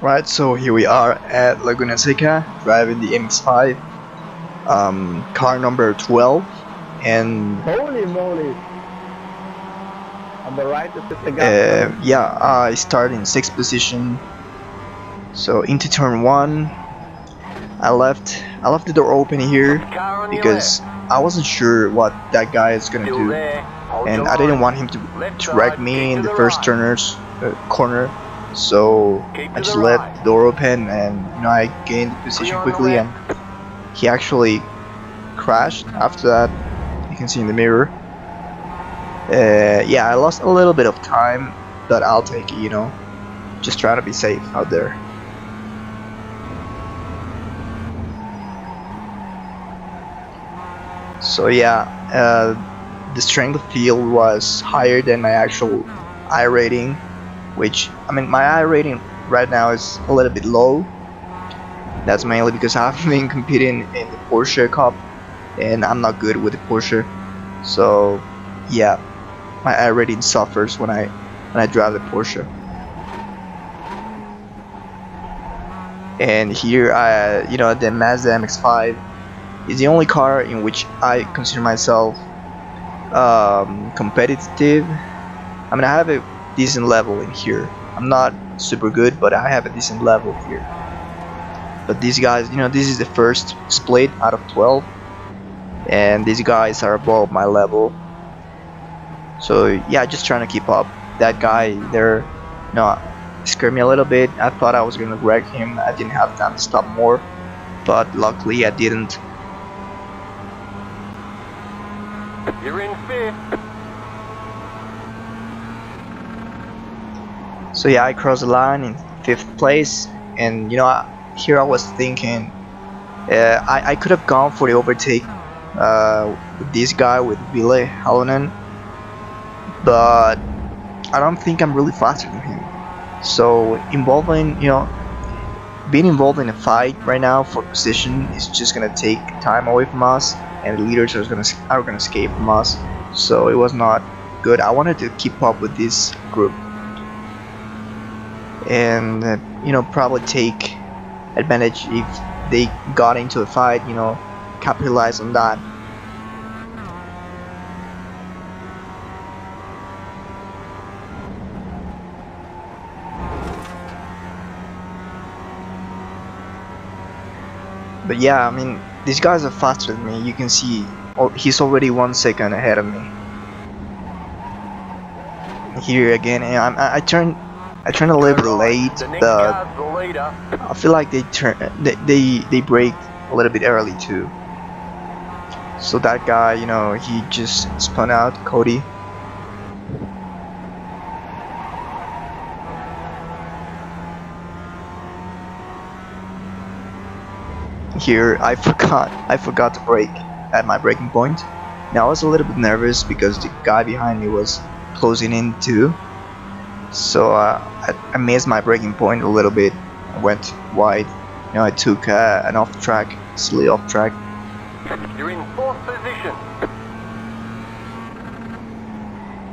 Right, so here we are at Laguna Seca, driving the MX5, car number 12, and Holy moly! On the right is the gas. yeah, I started in 6th position. So into turn 1, I left the door open here because I wasn't sure what that guy is gonna do, and I didn't want him to wreck me in the first corner. So I just let the door open, and I gained the position quickly, and he actually crashed after that. You can see in the mirror. Yeah, I lost a little bit of time, but I'll take it, just trying to be safe out there. So yeah, the strength of field was higher than my actual iRating, which, my iRating right now is a little bit low. That's mainly because I've been competing in the Porsche Cup, and I'm not good with the Porsche. So yeah, my iRating suffers when I drive the Porsche. And here, the Mazda MX5 is the only car in which I consider myself competitive. I have a decent level in here. I'm not super good, but I have a decent level here. But these guys, this is the first split out of 12, and these guys are above my level. So yeah, just trying to keep up. That guy there, scared me a little bit. I thought I was gonna wreck him. I didn't have time to stop more, but luckily I didn't. You're in 5th. So yeah, I crossed the line in 5th place, and here I was thinking, I could have gone for the overtake with this guy, with Ville Halonen, but I don't think I'm really faster than him. So being involved in a fight right now for position is just gonna take time away from us, and the leaders are gonna escape from us. So it was not good. I wanted to keep up with this group, and probably take advantage if they got into a fight, capitalize on that. But yeah, these guys are faster than me. You can see, he's already 1 second ahead of me. Here again, and I turned a little bit late, but I feel like they brake a little bit early too. So that guy, he just spun out, Cody. Here I forgot to brake at my braking point. Now I was a little bit nervous because the guy behind me was closing in too. So I missed my braking point a little bit. I went wide. I took an silly off track. You're in 4th position.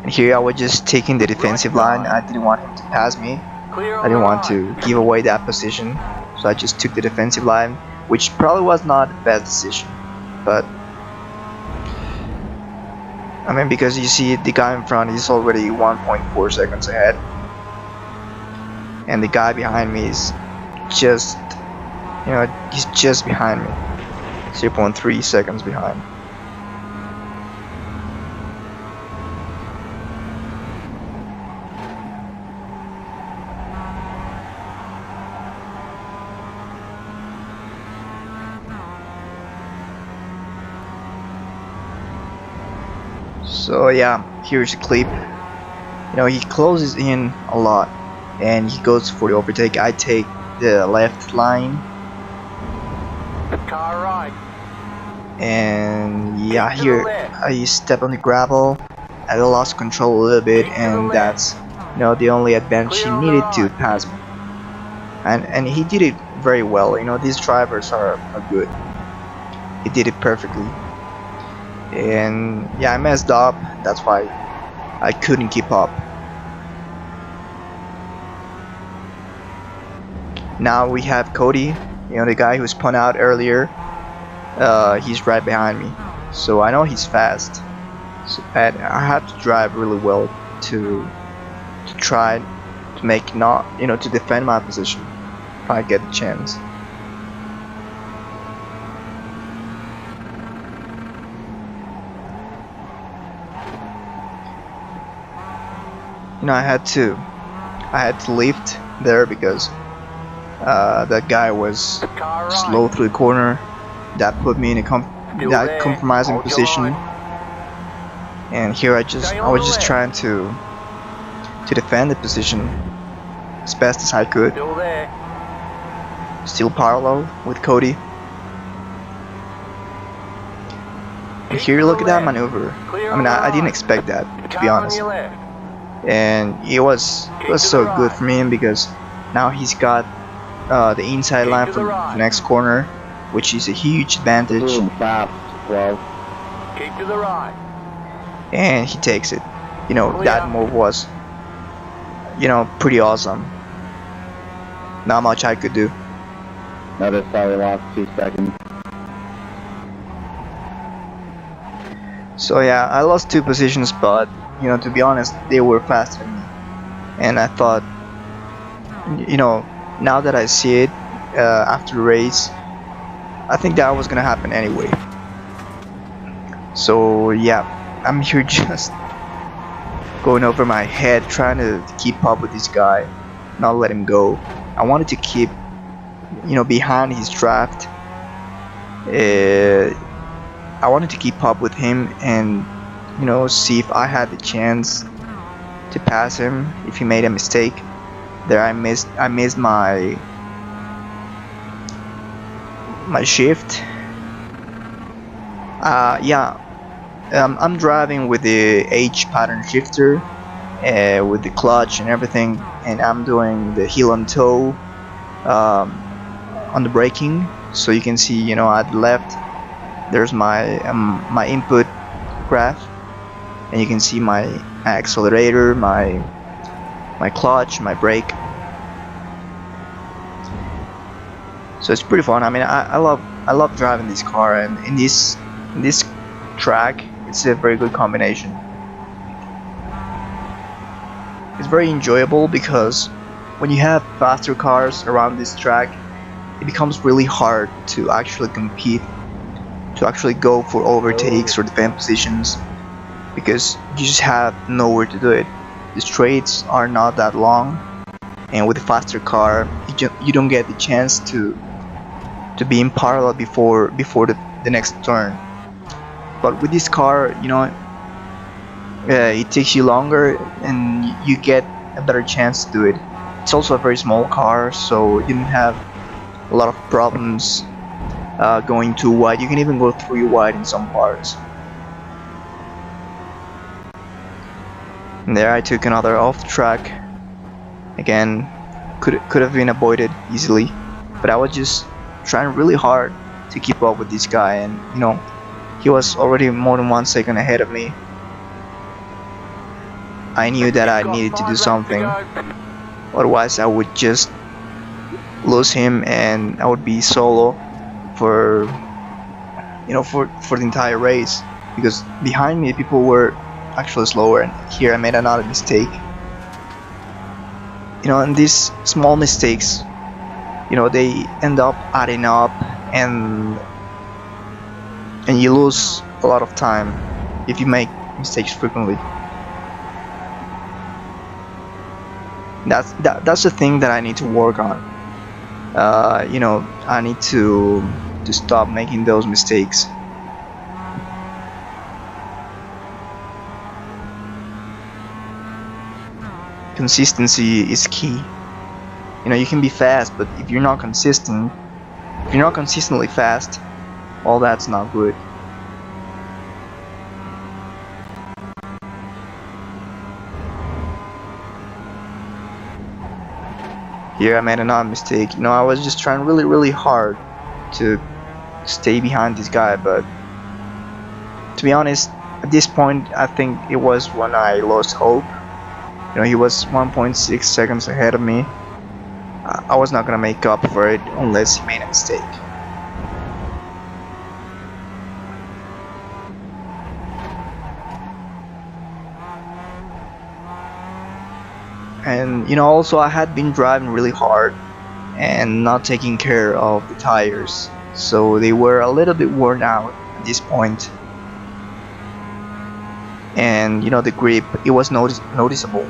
And here I was just taking the defensive line. I didn't want him to pass me. I didn't want to give away that position, so I just took the defensive line, which probably was not the best decision. But because you see the guy in front is already 1.4 seconds ahead, and the guy behind me is just, he's just behind me, 0.3 seconds behind. So yeah, here's a clip. He closes in a lot, and he goes for the overtake. I take the left line, Car right. and yeah, here I step on the gravel. I lost control a little bit, and that's the only advantage he needed to pass me. And he did it very well. These drivers are good. He did it perfectly. And yeah, I messed up. That's why I couldn't keep up. Now we have Cody, you know, the guy who spun out earlier. He's right behind me, so I know he's fast. So, and I have to drive really well to try to make not, you know, to defend my position if I get the chance. You know, I had to lift there because that guy was slow through the corner. That put me in a compromising position. And here I was just trying to defend the position as best as I could. Still parallel with Cody. And here, look at that maneuver. I mean, I didn't expect that, to be honest. And it was so good for me because now he's got the inside line from the next corner, which is a huge advantage. Keep to the right. And he takes it. You know, that move was, you know, pretty awesome. Not much I could do. Notice how we lost 2 seconds. So yeah, I lost 2 positions, but you know, to be honest, they were faster than me. And I thought, you know, now that I see it after the race, I think that was gonna happen anyway. So yeah, I'm here just going over my head, trying to keep up with this guy, not let him go. I wanted to keep, you know, behind his draft. I wanted to keep up with him and, you know, see if I had the chance to pass him if he made a mistake. There I missed my shift. Yeah, I'm driving with the H pattern shifter, with the clutch and everything, and I'm doing the heel and toe on the braking. So you can see, you know, at the left there's my input graph, and you can see my accelerator, my clutch, my brake. So it's pretty fun. I mean, I love driving this car, and in this track, it's a very good combination. It's very enjoyable because when you have faster cars around this track, it becomes really hard to actually compete, to actually go for overtakes or defend positions, because you just have nowhere to do it. The straights are not that long, and with a faster car, you don't get the chance to be in parallel before the next turn. But with this car, you know, it takes you longer and you get a better chance to do it. It's also a very small car, so you didn't have a lot of problems going too wide. You can even go too wide in some parts. And there I took another off track. Again, could have been avoided easily, but I was just trying really hard to keep up with this guy, and you know, he was already more than 1 second ahead of me. I knew that I needed to do something, otherwise I would just lose him and I would be solo for, you know, for the entire race, because behind me people were actually slower, and here I made another mistake. You know, and these small mistakes, you know, they end up adding up, and you lose a lot of time if you make mistakes frequently. That's the thing that I need to work on. You know, I need to stop making those mistakes. Consistency is key. You know, you can be fast, but if you're not consistent, if you're not consistently fast, all that's not good. Here I made another mistake. You know, I was just trying really hard to stay behind this guy, but to be honest, at this point I think it was when I lost hope. You know, he was 1.6 seconds ahead of me. I was not gonna make up for it unless he made a mistake. And you know, also I had been driving really hard and not taking care of the tires, so they were a little bit worn out at this point. And you know, the grip, it was noticeable.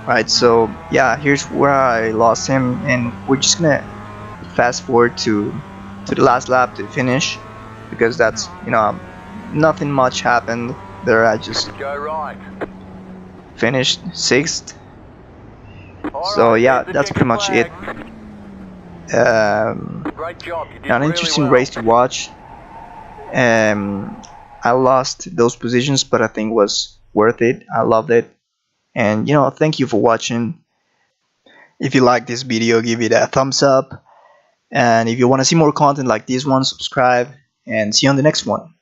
Right, so yeah, here's where I lost him, and we're just gonna fast forward to the last lap to finish, because that's, you know, nothing much happened there. I just Go right. finished 6th. All So right, yeah, there's the that's pretty much it. flag. Great job. You did An really interesting well. race to watch. I lost those positions, but I think it was worth it. I loved it. And you know, thank you for watching. If you like this video, give it a thumbs up. And if you want to see more content like this one, subscribe, and see you on the next one.